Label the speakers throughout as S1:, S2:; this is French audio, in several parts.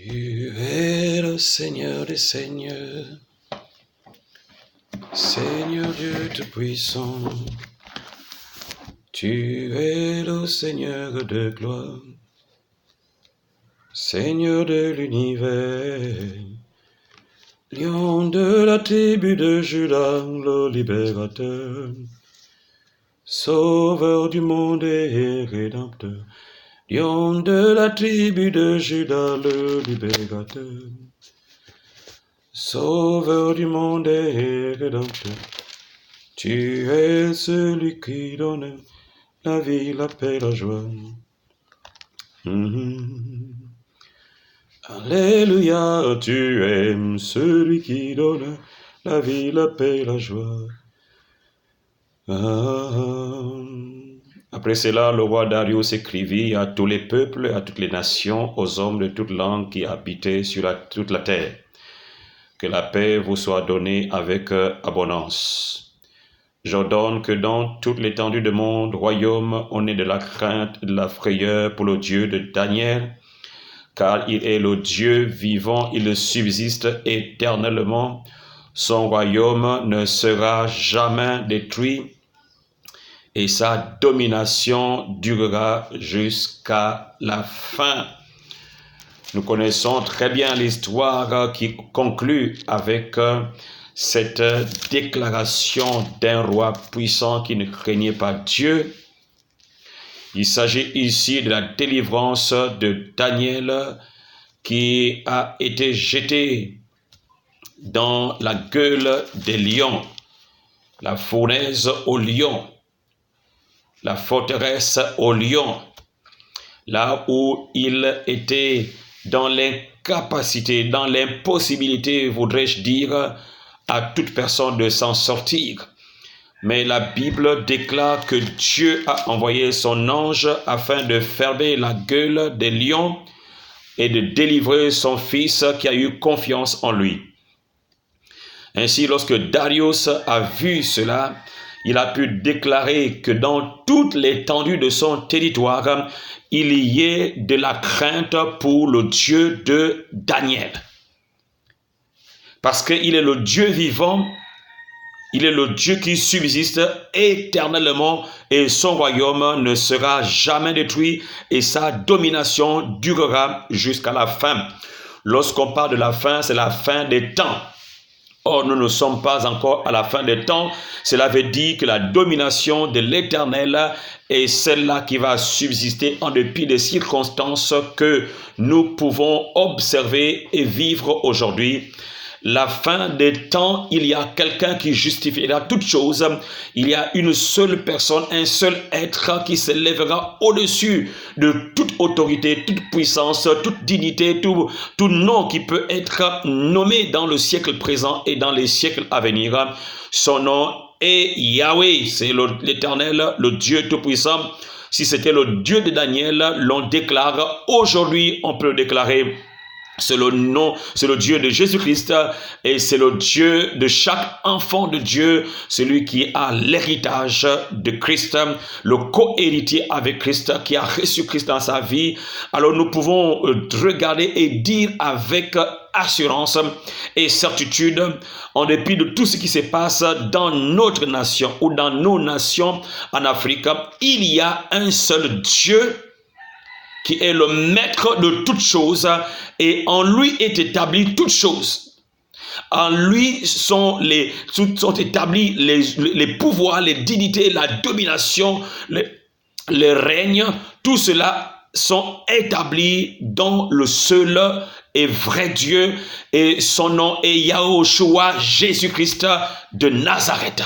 S1: Tu es le Seigneur des Seigneurs, Seigneur Dieu Tout-Puissant. Tu es le Seigneur de gloire, Seigneur de l'univers, Lion de la tribu de Juda, le libérateur, Sauveur du monde et rédempteur. Lion de la tribu de Juda, le libérateur, Sauveur du monde et rédempteur. Tu es celui qui donne la vie, la paix, la joie. Alléluia, tu es celui qui donne la vie, la paix, la joie. Après cela, le roi Darius écrivit à tous les peuples, à toutes les nations, aux hommes de toutes langues qui habitaient sur toute la terre. Que la paix vous soit donnée avec abondance. J'ordonne que dans toute l'étendue du monde, royaume, on ait de la crainte, de la frayeur pour le Dieu de Daniel, car il est le Dieu vivant, il subsiste éternellement. Son royaume ne sera jamais détruit et sa domination durera jusqu'à la fin. Nous connaissons très bien l'histoire qui conclut avec cette déclaration d'un roi puissant qui ne craignait pas Dieu. Il s'agit ici de la délivrance de Daniel qui a été jeté dans la gueule des lions, la fournaise aux lions, la forteresse aux lions, là où il était dans l'incapacité, dans l'impossibilité, voudrais-je dire, à toute personne de s'en sortir. Mais la Bible déclare que Dieu a envoyé son ange afin de fermer la gueule des lions et de délivrer son fils qui a eu confiance en lui. Ainsi, lorsque Darius a vu cela, il a pu déclarer que dans toute l'étendue de son territoire, il y ait de la crainte pour le Dieu de Daniel. Parce qu'il est le Dieu vivant, il est le Dieu qui subsiste éternellement et son royaume ne sera jamais détruit et sa domination durera jusqu'à la fin. Lorsqu'on parle de la fin, c'est la fin des temps. Or, nous ne sommes pas encore à la fin des temps. Cela veut dire que la domination de l'Éternel est celle-là qui va subsister en dépit des circonstances que nous pouvons observer et vivre aujourd'hui. La fin des temps, il y a quelqu'un qui justifiera toutes choses. Il y a une seule personne, un seul être qui s'élèvera au-dessus de toute autorité, toute puissance, toute dignité, tout nom qui peut être nommé dans le siècle présent et dans les siècles à venir. Son nom est Yahweh, c'est l'Éternel, le Dieu Tout-Puissant. Si c'était le Dieu de Daniel, l'on déclare aujourd'hui, on peut le déclarer. C'est le nom, c'est le Dieu de Jésus-Christ et c'est le Dieu de chaque enfant de Dieu, celui qui a l'héritage de Christ, le co-héritier avec Christ, qui a reçu Christ dans sa vie. Alors nous pouvons regarder et dire avec assurance et certitude, en dépit de tout ce qui se passe dans notre nation ou dans nos nations en Afrique, il y a un seul Dieu qui est le maître de toutes choses, et en lui est établi toutes choses. En lui sont établis les pouvoirs, les dignités, la domination, les règnes, tout cela sont établis dans le seul et vrai Dieu, et son nom est Yahushua, Jésus-Christ de Nazareth.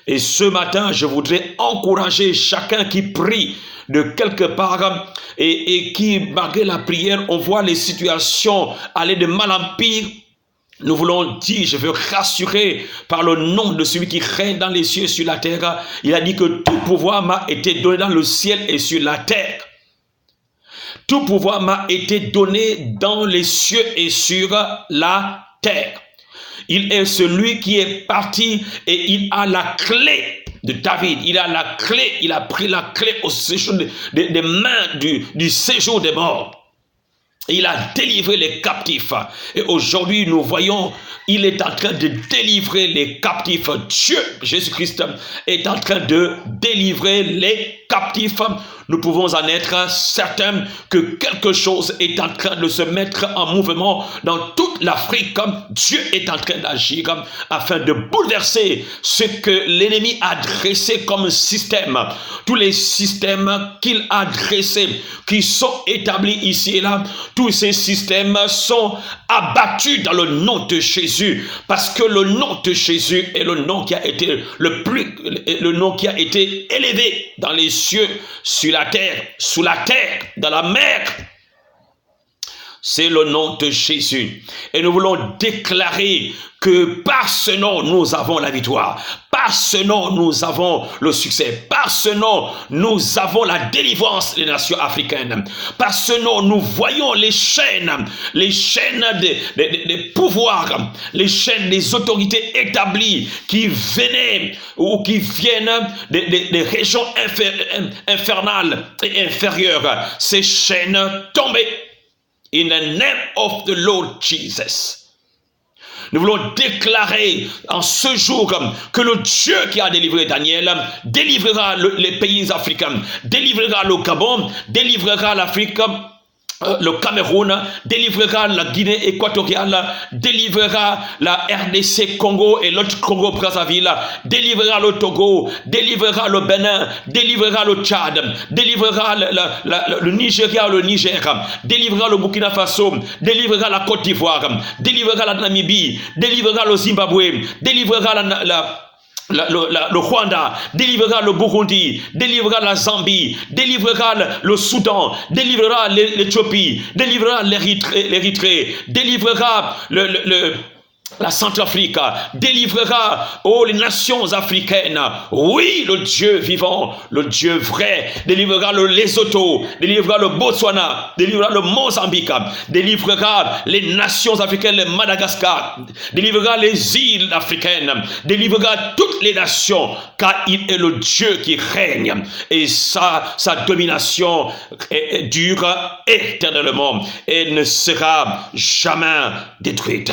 S1: Et ce matin, je voudrais encourager chacun qui prie de quelque part et qui, malgré la prière, on voit les situations aller de mal en pire. Nous voulons dire, je veux rassurer par le nom de celui qui règne dans les cieux et sur la terre. Il a dit que tout pouvoir m'a été donné dans le ciel et sur la terre. Tout pouvoir m'a été donné dans les cieux et sur la terre. Il est celui qui est parti et il a la clé de David. Il a la clé, il a pris la clé au séjour des mains du séjour des morts. Il a délivré les captifs. Et aujourd'hui, nous voyons, il est en train de délivrer les captifs. Dieu, Jésus-Christ, est en train de délivrer les captifs. Nous pouvons en être certains que quelque chose est en train de se mettre en mouvement dans toute l'Afrique. Dieu est en train d'agir afin de bouleverser ce que l'ennemi a dressé comme système. Tous les systèmes qu'il a dressés, qui sont établis ici et là, tous ces systèmes sont abattus dans le nom de Jésus, parce que le nom de Jésus est le nom qui a été le nom qui a été élevé dans les cieux, sur la terre, sous la terre, dans la mer. C'est le nom de Jésus. Et nous voulons déclarer que par ce nom, nous avons la victoire. Par ce nom, nous avons le succès. Par ce nom, nous avons la délivrance des nations africaines. Par ce nom, nous voyons les chaînes des pouvoirs, les chaînes des autorités établies qui venaient ou qui viennent des régions infernales et inférieures. Ces chaînes tombées. In the name of the Lord Jesus. Nous voulons déclarer en ce jour que le Dieu qui a délivré Daniel délivrera les pays africains, délivrera le Gabon, délivrera l'Afrique, le Cameroun, délivrera la Guinée équatoriale, délivrera la RDC Congo et l'autre Congo Brazzaville, délivrera le Togo, délivrera le Bénin, délivrera le Tchad, délivrera le Nigeria, le Niger, délivrera le Burkina Faso, délivrera la Côte d'Ivoire, délivrera la Namibie, délivrera le Zimbabwe, délivrera le Rwanda, délivrera le Burundi, délivrera la Zambie, délivrera le Soudan, délivrera l'Éthiopie, délivrera l'Érythrée, délivrera la Centrafrique, délivrera les nations africaines. Oui, le Dieu vivant, le Dieu vrai, délivrera le Lesotho, délivrera le Botswana, délivrera le Mozambique, délivrera les nations africaines, le Madagascar, délivrera les îles africaines, délivrera toutes les nations, car il est le Dieu qui règne et sa domination dure éternellement et ne sera jamais détruite.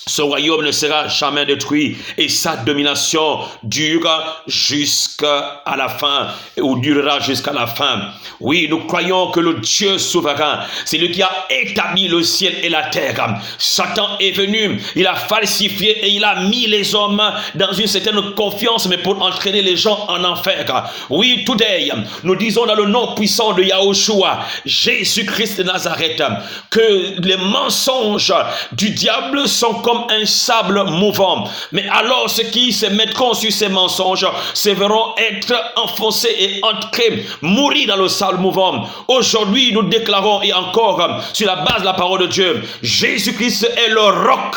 S1: Ce royaume ne sera jamais détruit et sa domination dure jusqu'à la fin ou durera jusqu'à la fin. Oui, nous croyons que le Dieu souverain, c'est lui qui a établi le ciel et la terre. Satan est venu, il a falsifié et il a mis les hommes dans une certaine confiance, mais pour entraîner les gens en enfer. Oui, today, nous disons dans le nom puissant de Yahushua, Jésus-Christ de Nazareth, que les mensonges du diable sont comme un sable mouvant. Mais alors ceux qui se mettront sur ces mensonges se verront être enfoncés et entrés, mourir dans le sable mouvant. Aujourd'hui, nous déclarons et encore sur la base de la parole de Dieu, Jésus-Christ est le roc.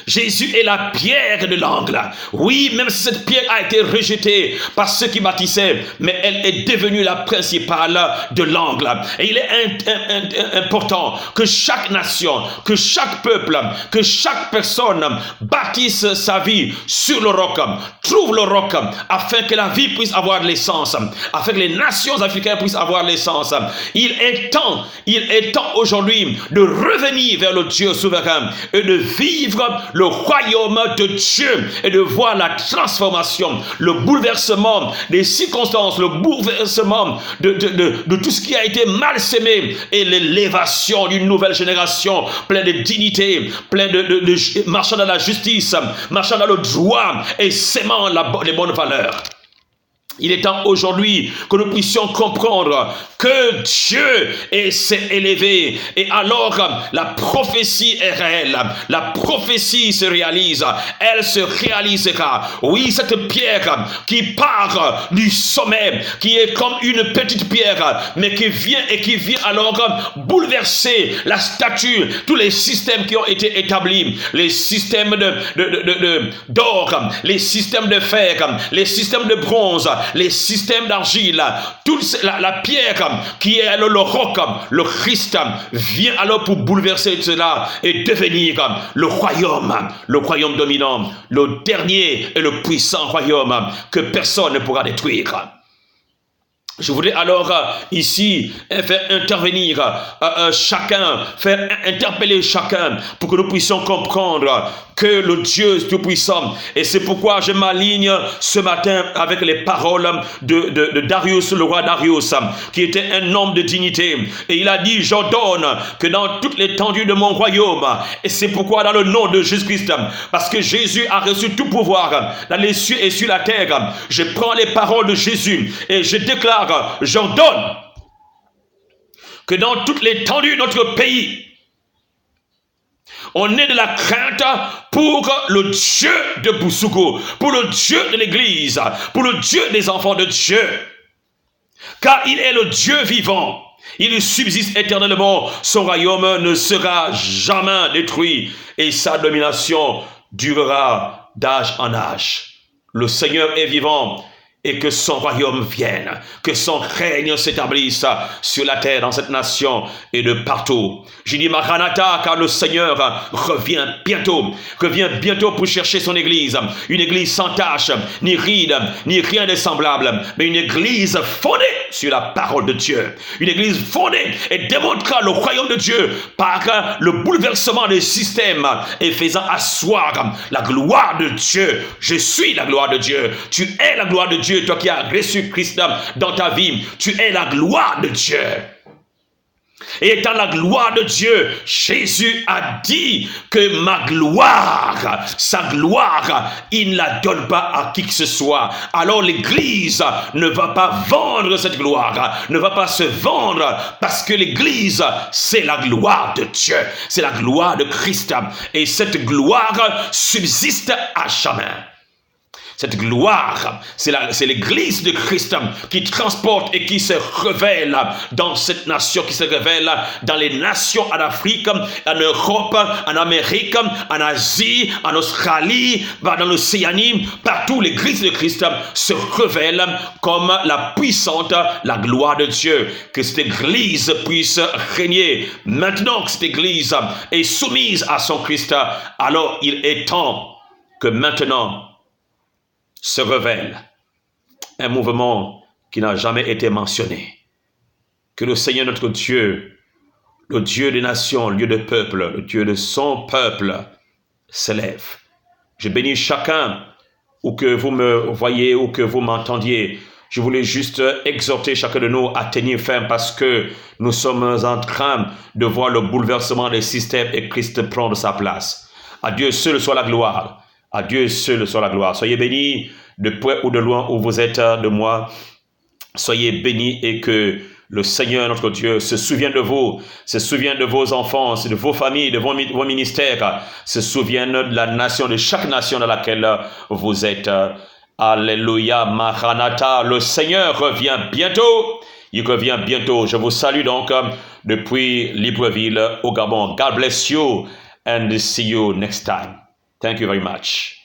S1: Jésus est la pierre de l'angle. Oui, même si cette pierre a été rejetée par ceux qui bâtissaient, mais elle est devenue la principale de l'angle. Et il est important que chaque nation, que chaque peuple, que chaque personne bâtisse sa vie sur le roc, trouve le roc, afin que la vie puisse avoir l'essence, afin que les nations africaines puissent avoir l'essence. Il est temps aujourd'hui de revenir vers le Dieu souverain et de vivre le royaume de Dieu et de voir la transformation, le bouleversement des circonstances, le bouleversement de tout ce qui a été mal semé et l'élévation d'une nouvelle génération pleine de dignité, pleine de marchant dans la justice, marchant dans le droit et sémant les bonnes valeurs. Il est temps aujourd'hui que nous puissions comprendre que Dieu s'est élevé et alors la prophétie est réelle, la prophétie se réalise, elle se réalisera. Oui, cette pierre qui part du sommet, qui est comme une petite pierre, mais qui vient alors bouleverser la statue, tous les systèmes qui ont été établis, les systèmes d'or, les systèmes de fer, les systèmes de bronze, les systèmes d'argile, toute la pierre qui est le roc, le Christ vient alors pour bouleverser cela et devenir le royaume dominant, le dernier et le puissant royaume que personne ne pourra détruire. Je voudrais alors ici faire intervenir chacun, faire interpeller chacun pour que nous puissions comprendre que le Dieu Tout-Puissant, et c'est pourquoi je m'aligne ce matin avec les paroles de Darius, le roi Darius, qui était un homme de dignité, et il a dit: j'ordonne que dans toute l'étendue de mon royaume, et c'est pourquoi dans le nom de Jésus-Christ, parce que Jésus a reçu tout pouvoir dans les cieux et sur la terre, je prends les paroles de Jésus et je déclare, j'ordonne que dans toute l'étendue de notre pays, on ait de la crainte pour le Dieu de Boussoukou, pour le Dieu de l'Église, pour le Dieu des enfants de Dieu. Car il est le Dieu vivant. Il subsiste éternellement. Son royaume ne sera jamais détruit et sa domination durera d'âge en âge. Le Seigneur est vivant. Et que son royaume vienne, que son règne s'établisse sur la terre, dans cette nation et de partout. Je dis Maranatha, car le Seigneur revient bientôt pour chercher son église. Une église sans tache, ni ride, ni rien de semblable, mais une église fondée sur la parole de Dieu. Une église fondée et démontrant le royaume de Dieu par le bouleversement des systèmes et faisant asseoir la gloire de Dieu. Je suis la gloire de Dieu. Tu es la gloire de Dieu. Toi qui as reçu Christ dans ta vie, tu es la gloire de Dieu. Et étant la gloire de Dieu, Jésus a dit que ma gloire, sa gloire, il ne la donne pas à qui que ce soit. Alors l'Église ne va pas vendre cette gloire, ne va pas se vendre, parce que l'Église, c'est la gloire de Dieu, c'est la gloire de Christ. Et cette gloire subsiste à jamais. Cette gloire, c'est l'Église de Christ qui transporte et qui se révèle dans cette nation, qui se révèle dans les nations, en Afrique, en Europe, en Amérique, en Asie, en Australie, dans l'Océanie. Partout, l'Église de Christ se révèle comme la puissante, la gloire de Dieu. Que cette Église puisse régner. Maintenant que cette Église est soumise à son Christ, alors il est temps que maintenant se révèle un mouvement qui n'a jamais été mentionné. Que le Seigneur notre Dieu, le Dieu des nations, le Dieu des peuples, le Dieu de son peuple, s'élève. Je bénis chacun, où que vous me voyez, ou que vous m'entendiez. Je voulais juste exhorter chacun de nous à tenir ferme, parce que nous sommes en train de voir le bouleversement des systèmes et Christ prendre sa place. À Dieu seul soit la gloire. À Dieu seul soit la gloire. Soyez bénis de près ou de loin où vous êtes de moi. Soyez bénis et que le Seigneur, notre Dieu, se souvienne de vous, se souvienne de vos enfants, de vos familles, de vos ministères, se souvienne de la nation, de chaque nation dans laquelle vous êtes. Alléluia, Maranatha, le Seigneur revient bientôt. Il revient bientôt. Je vous salue donc depuis Libreville au Gabon. God bless you and see you next time. Thank you very much.